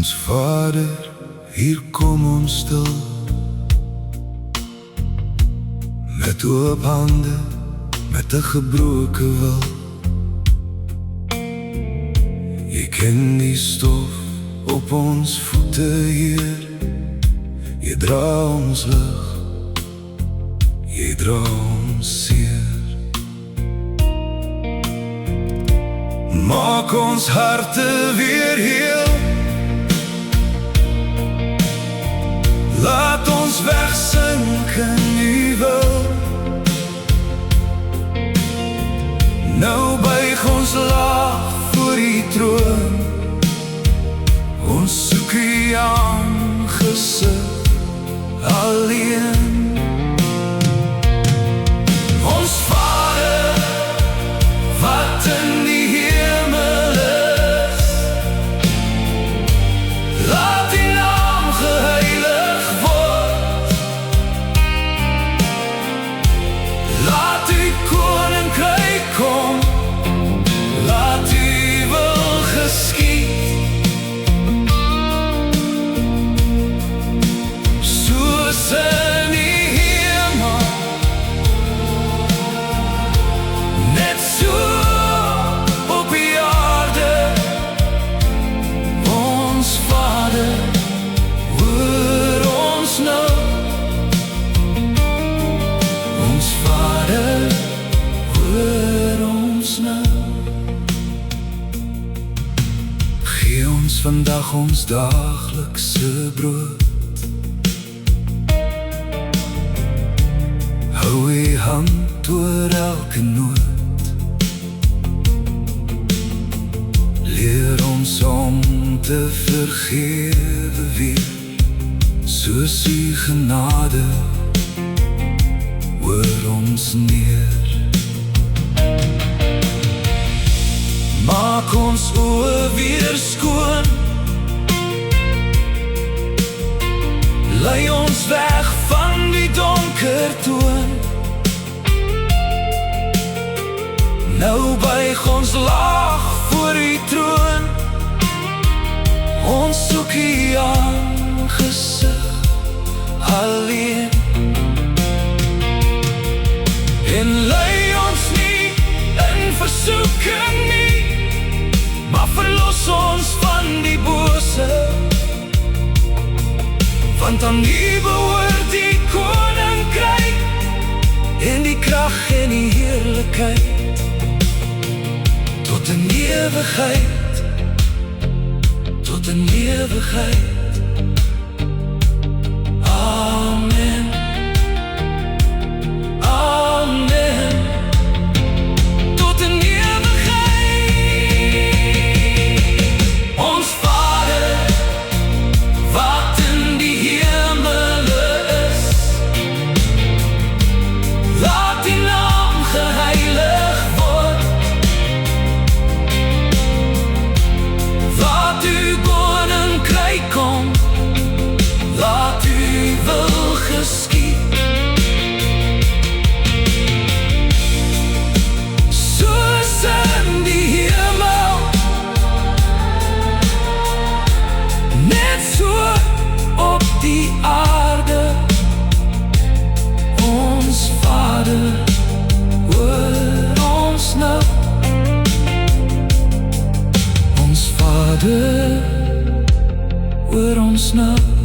Ons Vader, hier kom ons stil, met oop hande, met 'n gebroke wil. Jy ken die stof op ons voete, Heer. Jy dra ons lig, jy dra ons seer. Maak ons harte weer heel, laat ons wegsink in U wil. Nou buig ons laag voor U troon, ons soek U aangesig alleen. Ons Vader, wat in die hemel is, laat U naam geheilig word. Laat U koninkryk kom, laat U wil geskied. Soos in die hemel, net so op die aarde. Ons Vader, hoor ons nou. Ons Vader, hoor ons nou. Gee ons vandag ons daaglikse brood. Hou U hand oor elke nood. Leer ons om te vergewe weer, soos U genade oor ons neer. Maak ons oë weer skoon, lei ons weg van die donker toon. Nou buig ons laag voor U troon, ons soek U aangesig alleen. En lei ons nie in versoeking nie, maar verlos ons van die bose. Want aan U behoort die koninkryk, en die krag en die heerlikheid, tot in ewigheid, tot in ewigheid. Amen, amen, tot in ewigheid. Ons Vader, wat in die hemele is, laat die naam geheilig word. Laat U koninkryk kom, laat U wil geskied. Soos in die hemel, net so op die aarde. Ons Vader, hoor ons nou. Ons Vader, hoor ons nou.